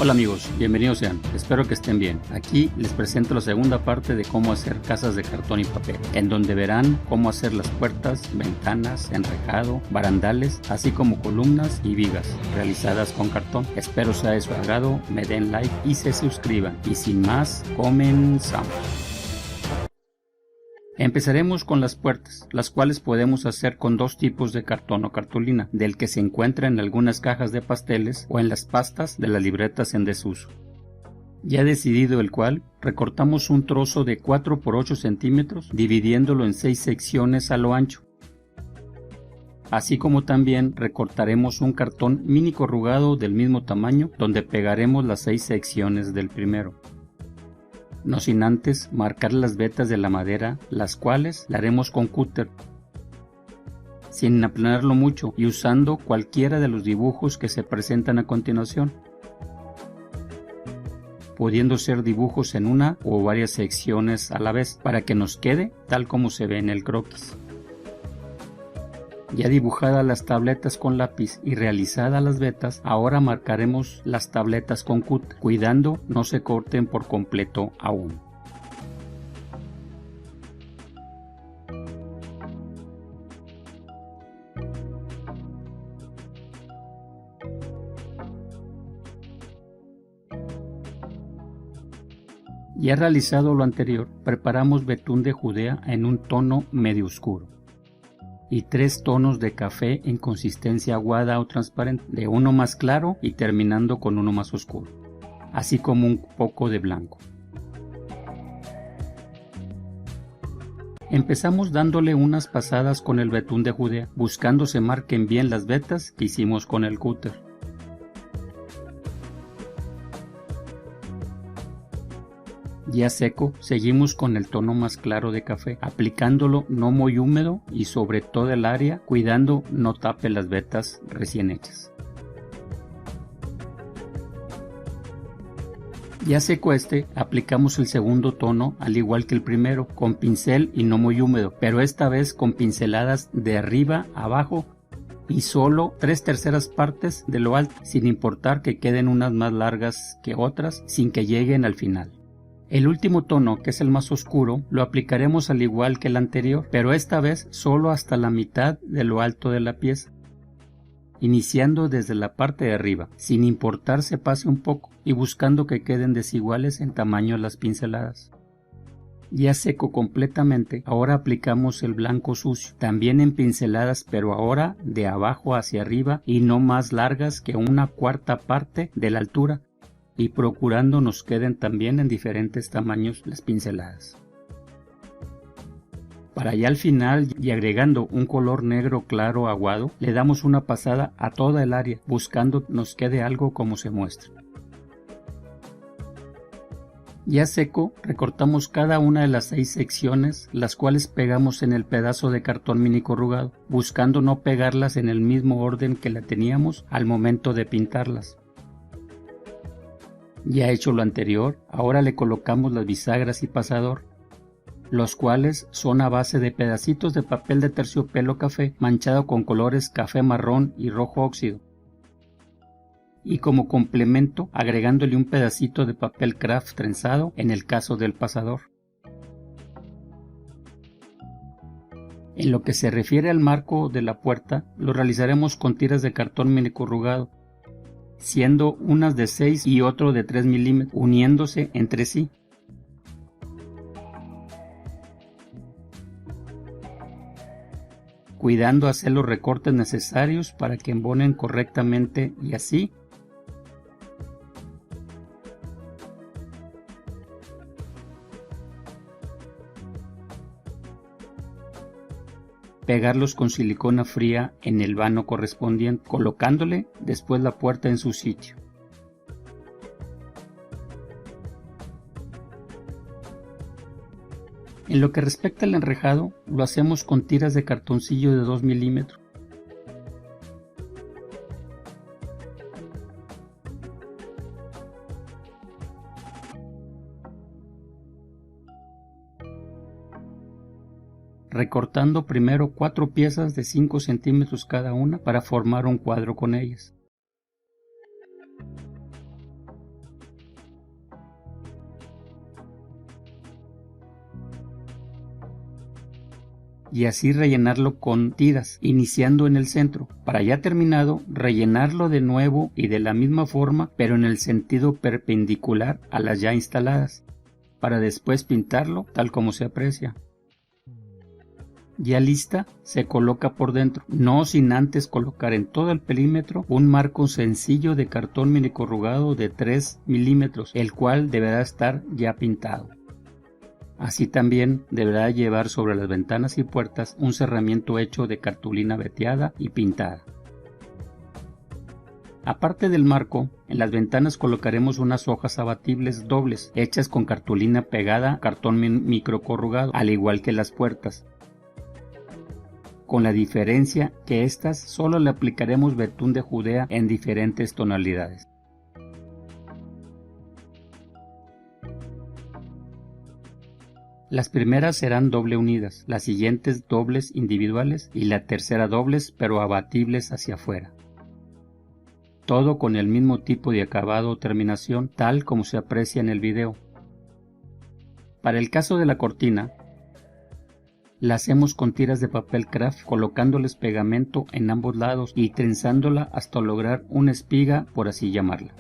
Hola amigos, bienvenidos sean, espero que estén bien. Aquí les presento la segunda parte de cómo hacer casas de cartón y papel, en donde verán cómo hacer las puertas, ventanas, enrejado, barandales, así como columnas y vigas, realizadas con cartón. Espero sea de su agrado, me den like y se suscriban. Y sin más, comenzamos. Empezaremos con las puertas, las cuales podemos hacer con dos tipos de cartón o cartulina, del que se encuentra en algunas cajas de pasteles o en las pastas de las libretas en desuso. Ya decidido el cual, recortamos un trozo de 4 por 8 centímetros, dividiéndolo en 6 secciones a lo ancho. Así como también recortaremos un cartón mini corrugado del mismo tamaño, donde pegaremos las 6 secciones del primero. No sin antes marcar las vetas de la madera, las cuales la haremos con cúter, sin aplanarlo mucho y usando cualquiera de los dibujos que se presentan a continuación, pudiendo ser dibujos en una o varias secciones a la vez, para que nos quede tal como se ve en el croquis. Ya dibujadas las tabletas con lápiz y realizadas las vetas, ahora marcaremos las tabletas con cúter, cuidando no se corten por completo aún. Ya realizado lo anterior, preparamos betún de Judea en un tono medio oscuro y 3 tonos de café en consistencia aguada o transparente, de uno más claro y terminando con uno más oscuro, así como un poco de blanco. Empezamos dándole unas pasadas con el betún de Judea, buscando se marquen bien las vetas que hicimos con el cúter. Ya seco, seguimos con el tono más claro de café, aplicándolo no muy húmedo y sobre todo el área, cuidando no tape las vetas recién hechas. Ya seco aplicamos el segundo tono al igual que el primero, con pincel y no muy húmedo, pero esta vez con pinceladas de arriba a abajo y solo 3/3 partes de lo alto, sin importar que queden unas más largas que otras, sin que lleguen al final. El último tono, que es el más oscuro, lo aplicaremos al igual que el anterior, pero esta vez solo hasta la mitad de lo alto de la pieza, iniciando desde la parte de arriba, sin importar se pase un poco y buscando que queden desiguales en tamaño las pinceladas. Ya seco completamente, ahora aplicamos el blanco sucio, también en pinceladas, pero ahora de abajo hacia arriba y no más largas que 1/4 parte de la altura, y procurando nos queden también en diferentes tamaños las pinceladas. Para ya al final, y agregando un color negro claro aguado, le damos una pasada a toda el área, buscando nos quede algo como se muestra. Ya seco, recortamos cada una de las 6 secciones, las cuales pegamos en el pedazo de cartón mini corrugado, buscando no pegarlas en el mismo orden que la teníamos al momento de pintarlas. Ya hecho lo anterior, ahora le colocamos las bisagras y pasador, los cuales son a base de pedacitos de papel de terciopelo café manchado con colores café marrón y rojo óxido, y como complemento agregándole un pedacito de papel craft trenzado en el caso del pasador. En lo que se refiere al marco de la puerta, lo realizaremos con tiras de cartón mini corrugado, siendo unas de 6 y otro de 3 milímetros, uniéndose entre sí. Cuidando hacer los recortes necesarios para que embonen correctamente y así pegarlos con silicona fría en el vano correspondiente, colocándole después la puerta en su sitio. En lo que respecta al enrejado, lo hacemos con tiras de cartoncillo de 2 milímetros. recortando primero 4 piezas de 5 centímetros cada una para formar un cuadro con ellas. y así rellenarlo con tiras, iniciando en el centro, para ya terminado rellenarlo de nuevo y de la misma forma, pero en el sentido perpendicular a las ya instaladas, para después pintarlo tal como se aprecia. Ya lista, se coloca por dentro, no sin antes colocar en todo el perímetro un marco sencillo de cartón mini corrugado de 3 milímetros, el cual deberá estar ya pintado. Así también deberá llevar sobre las ventanas y puertas un cerramiento hecho de cartulina veteada y pintada. Aparte del marco, en las ventanas colocaremos unas hojas abatibles dobles, hechas con cartulina pegada a cartón microcorrugado, al igual que las puertas, con la diferencia que estas solo le aplicaremos betún de Judea en diferentes tonalidades. Las primeras serán doble unidas, las siguientes dobles individuales y la tercera dobles pero abatibles hacia afuera. Todo con el mismo tipo de acabado o terminación, tal como se aprecia en el video. Para el caso de la cortina, la hacemos con tiras de papel craft colocándoles pegamento en ambos lados y trenzándola hasta lograr una espiga, por así llamarla.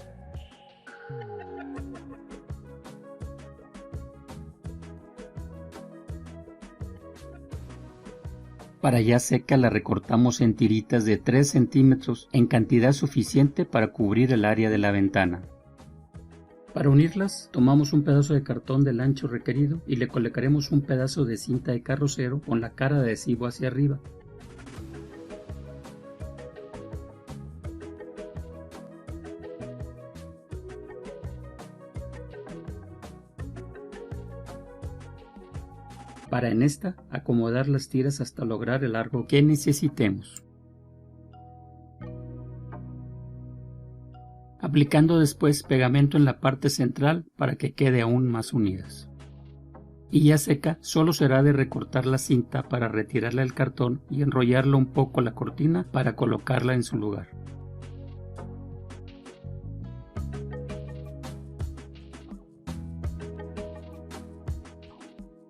Para ya seca la recortamos en tiritas de 3 centímetros en cantidad suficiente para cubrir el área de la ventana. Para unirlas, tomamos un pedazo de cartón del ancho requerido y le colocaremos un pedazo de cinta de carrocero con la cara de adhesivo hacia arriba. Para en esta acomodar las tiras hasta lograr el largo que necesitemos. Aplicando después pegamento en la parte central para que quede aún más unidas. Y ya seca, solo será de recortar la cinta para retirarle el cartón y enrollarlo un poco la cortina para colocarla en su lugar.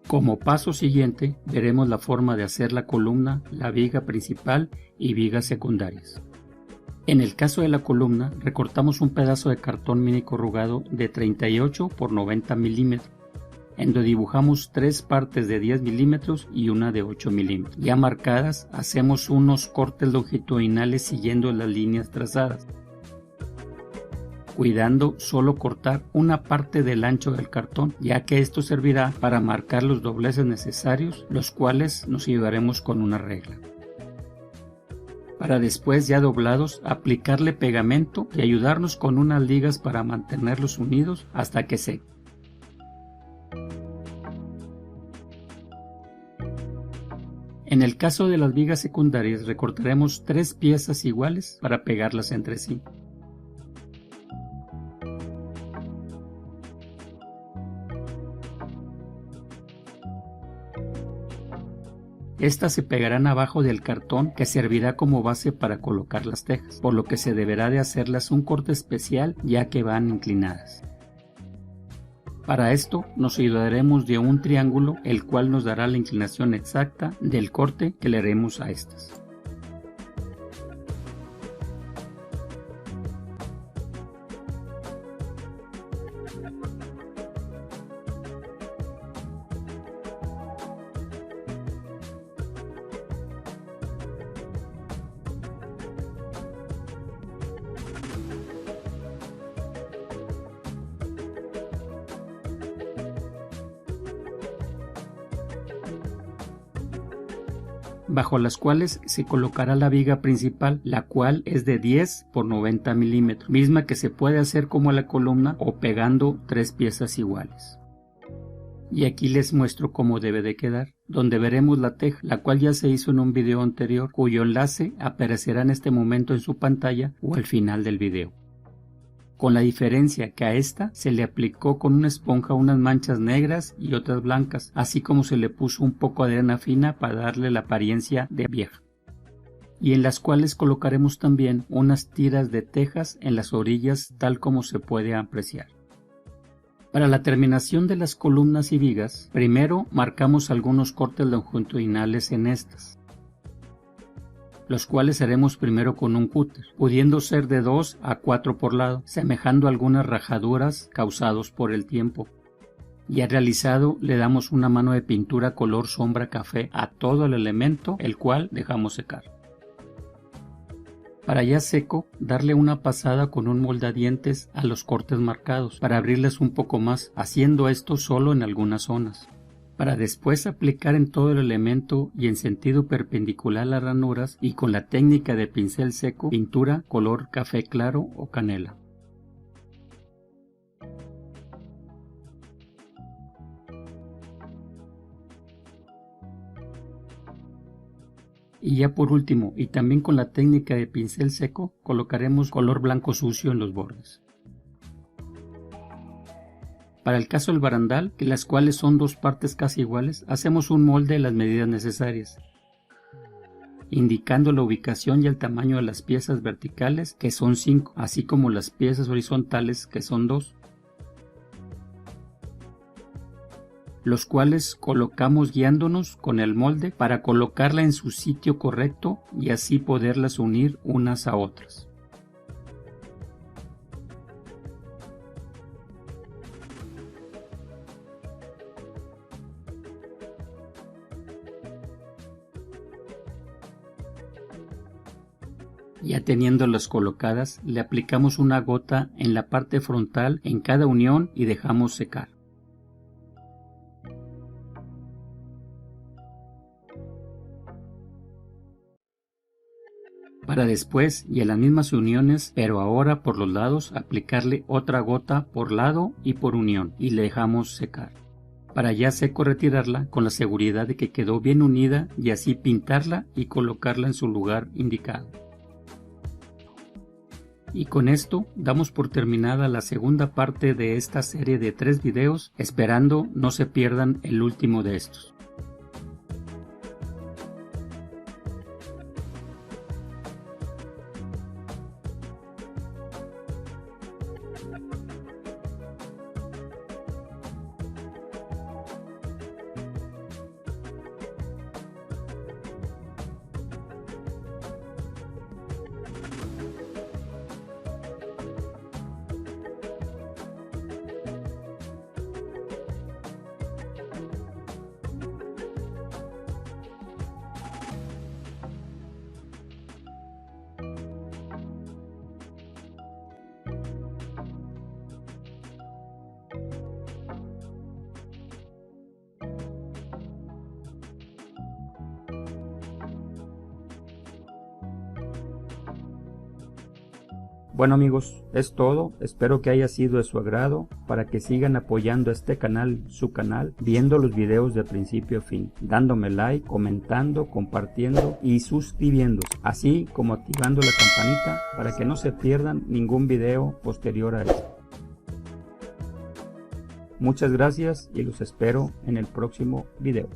Como paso siguiente, veremos la forma de hacer la columna, la viga principal y vigas secundarias. En el caso de la columna, recortamos un pedazo de cartón mini corrugado de 38 por 90 milímetros, en donde dibujamos 3 partes de 10 milímetros y una de 8 milímetros. Ya marcadas, hacemos unos cortes longitudinales siguiendo las líneas trazadas, cuidando solo cortar una parte del ancho del cartón, ya que esto servirá para marcar los dobleces necesarios, los cuales nos ayudaremos con una regla. Para después, ya doblados, aplicarle pegamento y ayudarnos con unas ligas para mantenerlos unidos hasta que seque. En el caso de las vigas secundarias, recortaremos 3 piezas iguales para pegarlas entre sí. Estas se pegarán abajo del cartón que servirá como base para colocar las tejas, por lo que se deberá de hacerlas un corte especial ya que van inclinadas. Para esto nos ayudaremos de un triángulo, el cual nos dará la inclinación exacta del corte que le haremos a estas. Bajo las cuales se colocará la viga principal, la cual es de 10 por 90 milímetros, misma que se puede hacer como la columna o pegando 3 piezas iguales. Y aquí les muestro cómo debe de quedar, donde veremos la teja, la cual ya se hizo en un video anterior, cuyo enlace aparecerá en este momento en su pantalla o al final del video. Con la diferencia que a esta se le aplicó con una esponja unas manchas negras y otras blancas, así como se le puso un poco de arena fina para darle la apariencia de vieja, y en las cuales colocaremos también unas tiras de tejas en las orillas tal como se puede apreciar. Para la terminación de las columnas y vigas, primero marcamos algunos cortes longitudinales en estas, los cuales haremos primero con un cúter, pudiendo ser de 2 a 4 por lado, semejando algunas rajaduras causadas por el tiempo. Ya realizado, le damos una mano de pintura color sombra café a todo el elemento, el cual dejamos secar. Para ya seco, darle una pasada con un moldadientes a los cortes marcados, para abrirles un poco más, haciendo esto solo en algunas zonas, para después aplicar en todo el elemento y en sentido perpendicular las ranuras y con la técnica de pincel seco, pintura color café claro o canela. Y ya por último, y también con la técnica de pincel seco, colocaremos color blanco sucio en los bordes. Para el caso del barandal, que las cuales son dos partes casi iguales, hacemos un molde de las medidas necesarias, indicando la ubicación y el tamaño de las piezas verticales, que son 5, así como las piezas horizontales, que son 2. Los cuales colocamos guiándonos con el molde para colocarla en su sitio correcto y así poderlas unir unas a otras. Ya teniéndolas colocadas, le aplicamos una gota en la parte frontal en cada unión y dejamos secar. Para después y en las mismas uniones, pero ahora por los lados, aplicarle otra gota por lado y por unión y le dejamos secar. Para ya seco retirarla con la seguridad de que quedó bien unida y así pintarla y colocarla en su lugar indicado. Y con esto damos por terminada la segunda parte de esta serie de 3 videos, esperando no se pierdan el último de estos. Bueno amigos, es todo, espero que haya sido de su agrado, para que sigan apoyando este canal, su canal, viendo los videos de principio a fin, dándome like, comentando, compartiendo y suscribiéndose, así como activando la campanita para que no se pierdan ningún video posterior a este. Muchas gracias y los espero en el próximo video.